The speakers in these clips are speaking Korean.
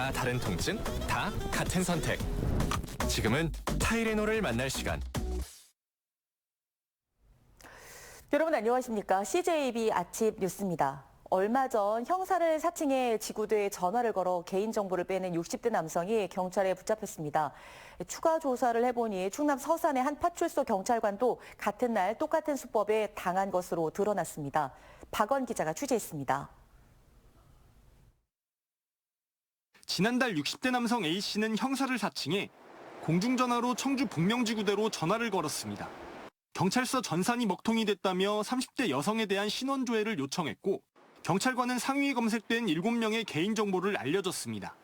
다 다른 통증, 다 같은 선택. 지금은 타이레놀을 만날 시간. 여러분 안녕하십니까? CJB 아침 뉴스입니다. 얼마 전 형사를 사칭해 지구대에 전화를 걸어 개인정보를 빼낸 60대 남성이 경찰에 붙잡혔습니다. 추가 조사를 해보니 충남 서산의 한 파출소 경찰관도 같은 날 똑같은 수법에 당한 것으로 드러났습니다. 박원 기자가 취재했습니다. 지난달 60대 남성 A씨는 형사를 사칭해 공중전화로 청주 복명지구대로 전화를 걸었습니다. 경찰서 전산이 먹통이 됐다며 30대 여성에 대한 신원조회를 요청했고 경찰관은 상위에 검색된 7명의 개인정보를 알려줬습니다.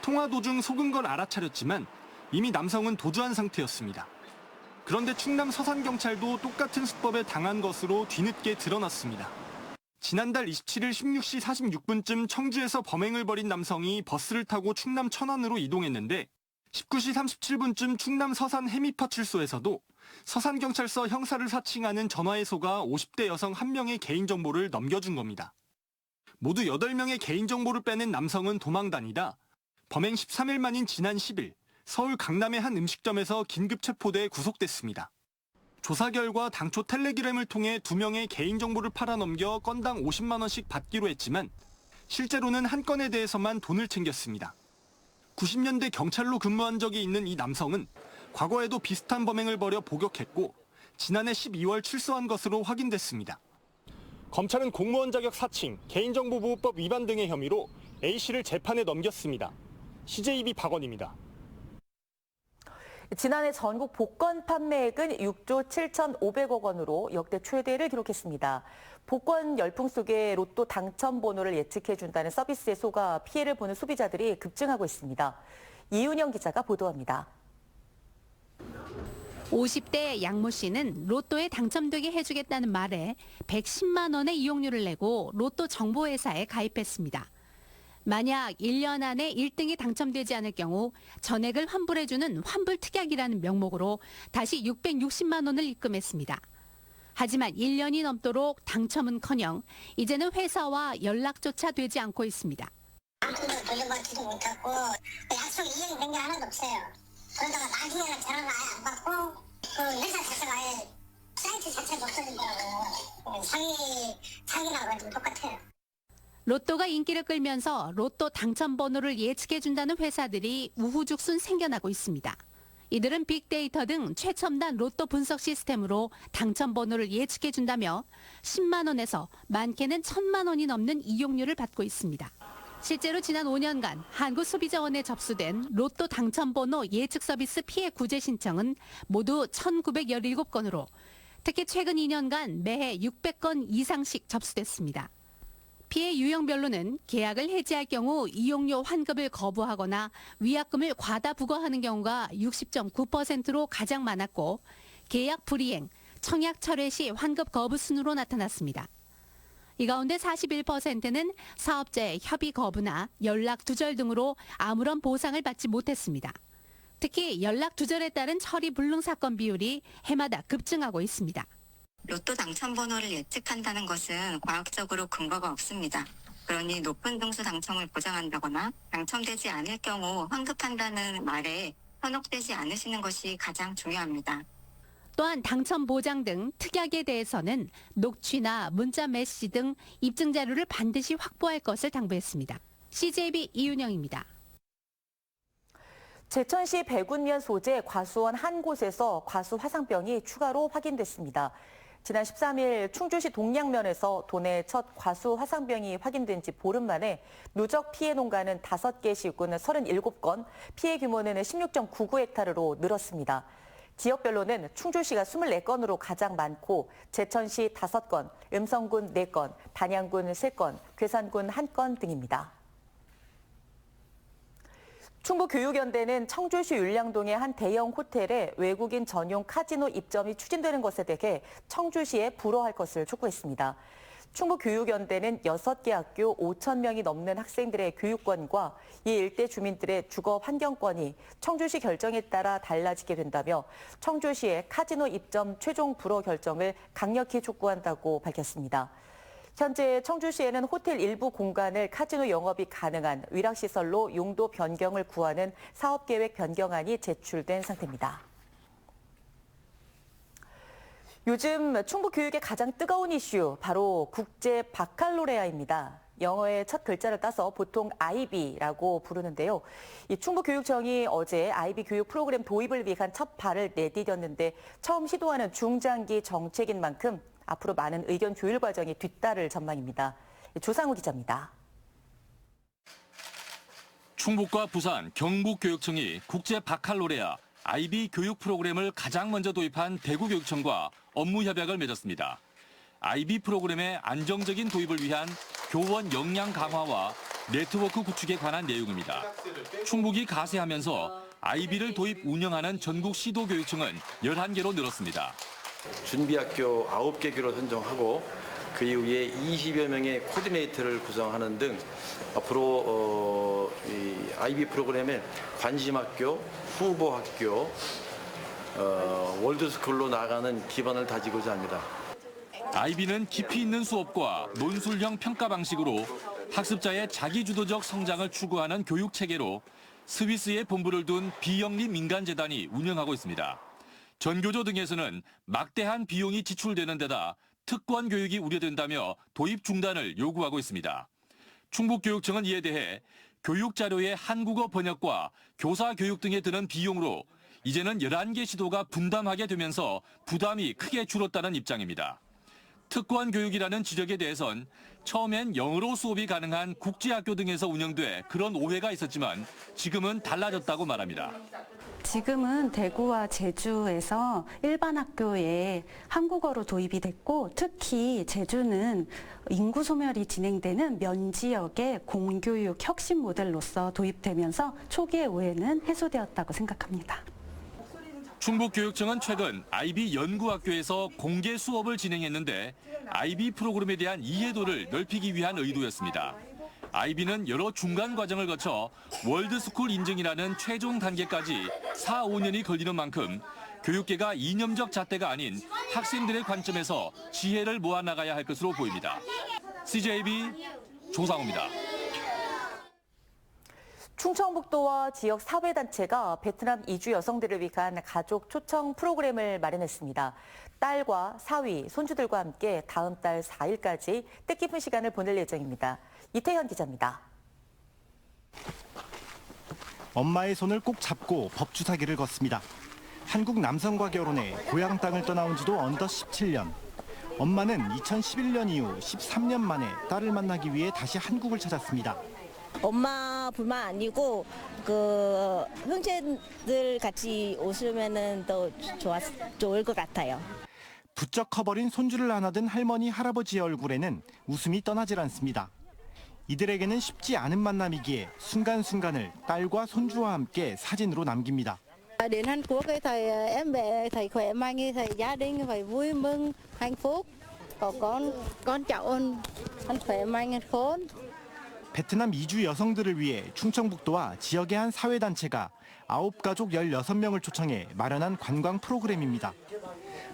통화 도중 속은 걸 알아차렸지만 이미 남성은 도주한 상태였습니다. 그런데 충남 서산경찰도 똑같은 수법에 당한 것으로 뒤늦게 드러났습니다. 지난달 27일 16시 46분쯤 청주에서 범행을 벌인 남성이 버스를 타고 충남 천안으로 이동했는데 19시 37분쯤 충남 서산 해미파출소에서도 서산경찰서 형사를 사칭하는 전화해소가 50대 여성 1명의 개인정보를 넘겨준 겁니다. 모두 8명의 개인정보를 빼낸 남성은 도망 다니다 범행 13일 만인 지난 10일 서울 강남의 한 음식점에서 긴급 체포돼 구속됐습니다. 조사 결과 당초 텔레그램을 통해 2명의 개인정보를 팔아넘겨 건당 50만 원씩 받기로 했지만 실제로는 한 건에 대해서만 돈을 챙겼습니다. 90년대 경찰로 근무한 적이 있는 이 남성은 과거에도 비슷한 범행을 벌여 복역했고 지난해 12월 출소한 것으로 확인됐습니다. 검찰은 공무원 자격 사칭, 개인정보보호법 위반 등의 혐의로 A씨를 재판에 넘겼습니다. CJB 박원입니다. 지난해 전국 복권 판매액은 6조 7,500억 원으로 역대 최대를 기록했습니다. 복권 열풍 속에 로또 당첨 번호를 예측해준다는 서비스에 속아 피해를 보는 소비자들이 급증하고 있습니다. 이윤영 기자가 보도합니다. 50대 양모 씨는 로또에 당첨되게 해주겠다는 말에 110만 원의 이용료를 내고 로또 정보회사에 가입했습니다. 만약 1년 안에 1등이 당첨되지 않을 경우 전액을 환불해주는 환불특약이라는 명목으로 다시 660만 원을 입금했습니다. 하지만 1년이 넘도록 당첨은커녕 이제는 회사와 연락조차 되지 않고 있습니다. 한 푼도 돌려받지도 못하고 약속 이행이 된 게 하나도 없어요. 그러다가 나중에는 전화를 아예 안 받고 그 회사 자체가 아예 사이트 자체가 없어진다고. 사기라고 해도 똑같아요. 로또가 인기를 끌면서 로또 당첨 번호를 예측해준다는 회사들이 우후죽순 생겨나고 있습니다. 이들은 빅데이터 등 최첨단 로또 분석 시스템으로 당첨 번호를 예측해준다며 10만 원에서 많게는 1,000만 원이 넘는 이용료를 받고 있습니다. 실제로 지난 5년간 한국소비자원에 접수된 로또 당첨 번호 예측 서비스 피해 구제 신청은 모두 1,917건으로 특히 최근 2년간 매해 600건 이상씩 접수됐습니다. 피해 유형별로는 계약을 해지할 경우 이용료 환급을 거부하거나 위약금을 과다 부과하는 경우가 60.9%로 가장 많았고 계약 불이행, 청약 철회 시 환급 거부 순으로 나타났습니다. 이 가운데 41%는 사업자의 협의 거부나 연락 두절 등으로 아무런 보상을 받지 못했습니다. 특히 연락 두절에 따른 처리 불능 사건 비율이 해마다 급증하고 있습니다. 로또 당첨 번호를 예측한다는 것은 과학적으로 근거가 없습니다. 그러니 높은 등수 당첨을 보장한다거나 당첨되지 않을 경우 환급한다는 말에 현혹되지 않으시는 것이 가장 중요합니다. 또한 당첨 보장 등 특약에 대해서는 녹취나 문자 메시지 등 입증 자료를 반드시 확보할 것을 당부했습니다. CJB 이윤영입니다. 제천시 백운면 소재 과수원 한 곳에서 과수 화상병이 추가로 확인됐습니다. 지난 13일 충주시 동량면에서 도내 첫 과수 화상병이 확인된 지 보름 만에 누적 피해 농가는 5개 시군은 37건, 피해 규모는 16.99헥타르로 늘었습니다. 지역별로는 충주시가 24건으로 가장 많고 제천시 5건, 음성군 4건, 단양군 3건, 괴산군 1건 등입니다. 충북교육연대는 청주시 율량동의 한 대형 호텔에 외국인 전용 카지노 입점이 추진되는 것에 대해 청주시에 불허할 것을 촉구했습니다. 충북교육연대는 6개 학교 5천 명이 넘는 학생들의 교육권과 이 일대 주민들의 주거 환경권이 청주시 결정에 따라 달라지게 된다며 청주시의 카지노 입점 최종 불허 결정을 강력히 촉구한다고 밝혔습니다. 현재 청주시에는 호텔 일부 공간을 카지노 영업이 가능한 위락시설로 용도 변경을 구하는 사업계획 변경안이 제출된 상태입니다. 요즘 충북 교육의 가장 뜨거운 이슈, 바로 국제 바칼로레아입니다. 영어의 첫 글자를 따서 보통 IB라고 부르는데요. 이 충북교육청이 어제 IB 교육 프로그램 도입을 위한 첫 발을 내디뎠는데 처음 시도하는 중장기 정책인 만큼 앞으로 많은 의견 조율 과정이 뒤따를 전망입니다. 조상우 기자입니다. 충북과 부산, 경북교육청이 국제 바칼로레아 IB 교육 프로그램을 가장 먼저 도입한 대구교육청과 업무 협약을 맺었습니다. IB 프로그램의 안정적인 도입을 위한 교원 역량 강화와 네트워크 구축에 관한 내용입니다. 충북이 가세하면서 IB를 도입 운영하는 전국 시도교육청은 11개로 늘었습니다. 준비학교 9개교로 선정하고 그 이후에 20여 명의 코디네이터를 구성하는 등 앞으로 이 IB 프로그램의 관심학교, 후보학교, 월드스쿨로 나아가는 기반을 다지고자 합니다. IB는 깊이 있는 수업과 논술형 평가 방식으로 학습자의 자기주도적 성장을 추구하는 교육 체계로 스위스에 본부를 둔 비영리 민간재단이 운영하고 있습니다. 전교조 등에서는 막대한 비용이 지출되는 데다 특권 교육이 우려된다며 도입 중단을 요구하고 있습니다. 충북교육청은 이에 대해 교육 자료의 한국어 번역과 교사 교육 등에 드는 비용으로 이제는 11개 시도가 분담하게 되면서 부담이 크게 줄었다는 입장입니다. 특권 교육이라는 지적에 대해선 처음엔 영어로 수업이 가능한 국제학교 등에서 운영돼 그런 오해가 있었지만 지금은 달라졌다고 말합니다. 지금은 대구와 제주에서 일반 학교에 한국어로 도입이 됐고 특히 제주는 인구 소멸이 진행되는 면지역의 공교육 혁신 모델로서 도입되면서 초기의 오해는 해소되었다고 생각합니다. 충북교육청은 최근 IB 연구학교에서 공개 수업을 진행했는데 IB 프로그램에 대한 이해도를 넓히기 위한 의도였습니다. IB는 여러 중간 과정을 거쳐 월드스쿨 인증이라는 최종 단계까지 4, 5년이 걸리는 만큼 교육계가 이념적 잣대가 아닌 학생들의 관점에서 지혜를 모아나가야 할 것으로 보입니다. CJB 조상우입니다. 충청북도와 지역 사회단체가 베트남 이주 여성들을 위한 가족 초청 프로그램을 마련했습니다. 딸과 사위, 손주들과 함께 다음 달 4일까지 뜻깊은 시간을 보낼 예정입니다. 이태현 기자입니다. 엄마의 손을 꼭 잡고 법주사기를 걷습니다. 한국 남성과 결혼해 고향 땅을 떠나온 지도 어느덧 17년. 엄마는 2011년 이후 13년 만에 딸을 만나기 위해 다시 한국을 찾았습니다. 엄마뿐만 아니고 그 형제들 같이 오시면은 더 좋을 것 같아요. 부쩍 커버린 손주를 안아든 할머니, 할아버지의 얼굴에는 웃음이 떠나질 않습니다. 이들에게는 쉽지 않은 만남이기에 순간순간을 딸과 손주와 함께 사진으로 남깁니다. Đến Hàn Quốc thầy em bé thầy khỏe mạnh thầy gia đình phải vui mừng hạnh phúc có con cháu ăn khỏe mạnh khôn. 베트남 이주 여성들을 위해 충청북도와 지역의 한 사회단체가 9가족 16명을 초청해 마련한 관광 프로그램입니다.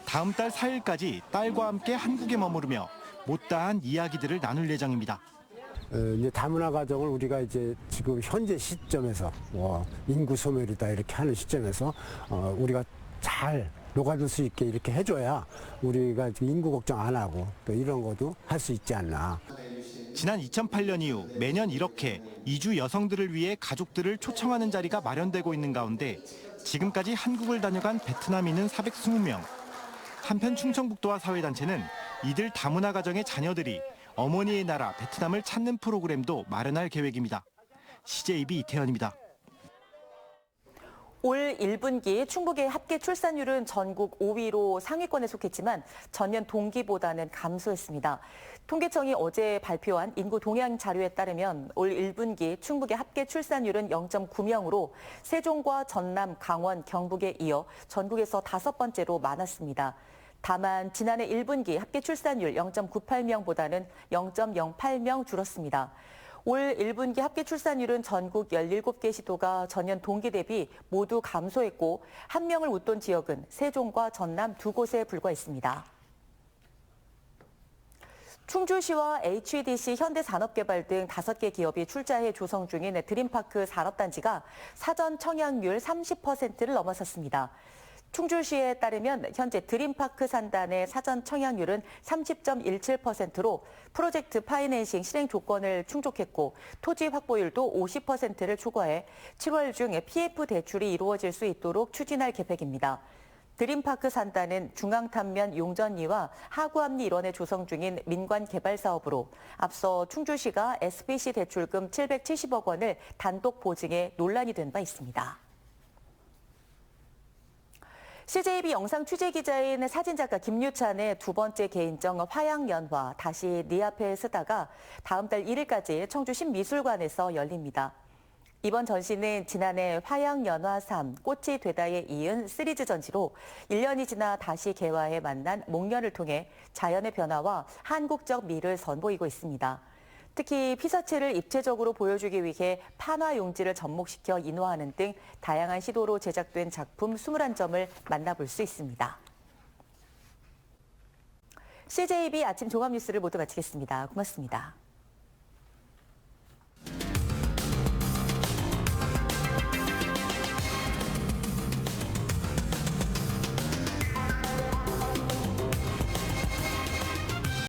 다음 달 4일까지 딸과 함께 한국에 머무르며 못다한 이야기들을 나눌 예정입니다. 이제 다문화 가정을 우리가 이제 지금 현재 시점에서 인구 소멸이다 이렇게 하는 시점에서 우리가 잘 녹아들 수 있게 이렇게 해줘야 우리가 인구 걱정 안 하고 또 이런 것도 할 수 있지 않나. 지난 2008년 이후 매년 이렇게 이주 여성들을 위해 가족들을 초청하는 자리가 마련되고 있는 가운데 지금까지 한국을 다녀간 베트남인은 420명. 한편 충청북도와 사회단체는 이들 다문화 가정의 자녀들이 어머니의 나라 베트남을 찾는 프로그램도 마련할 계획입니다. CJB 이태현입니다. 올 1분기 충북의 합계 출산율은 전국 5위로 상위권에 속했지만 전년 동기보다는 감소했습니다. 통계청이 어제 발표한 인구 동향 자료에 따르면 올 1분기 충북의 합계 출산율은 0.9명으로 세종과 전남, 강원, 경북에 이어 전국에서 5번째로 많았습니다. 다만 지난해 1분기 합계 출산율 0.98명보다는 0.08명 줄었습니다. 올 1분기 합계 출산율은 전국 17개 시도가 전년 동기 대비 모두 감소했고 1명을 웃돈 지역은 세종과 전남 2곳에 불과했습니다. 충주시와 HDC, 현대산업개발 등 5개 기업이 출자해 조성 중인 드림파크 산업단지가 사전 청약률 30%를 넘어섰습니다. 충주시에 따르면 현재 드림파크 산단의 사전 청약률은 30.17%로 프로젝트 파이낸싱 실행 조건을 충족했고 토지 확보율도 50%를 초과해 7월 중 PF 대출이 이루어질 수 있도록 추진할 계획입니다. 드림파크 산단은 중앙탄면 용전리와 하구암리 일원에 조성 중인 민관 개발 사업으로 앞서 충주시가 SBC 대출금 770억 원을 단독 보증해 논란이 된 바 있습니다. CJB 영상 취재 기자인 사진작가 김유찬의 2번째 개인정 화양연화 다시 네 앞에 서다가 다음 달 1일까지 청주 신미술관에서 열립니다. 이번 전시는 지난해 화양연화 3 꽃이 되다에 이은 시리즈 전시로 1년이 지나 다시 개화해 만난 목련을 통해 자연의 변화와 한국적 미를 선보이고 있습니다. 특히 피사체를 입체적으로 보여주기 위해 판화 용지를 접목시켜 인화하는 등 다양한 시도로 제작된 작품 21점을 만나볼 수 있습니다. CJB 아침 종합뉴스를 모두 마치겠습니다. 고맙습니다.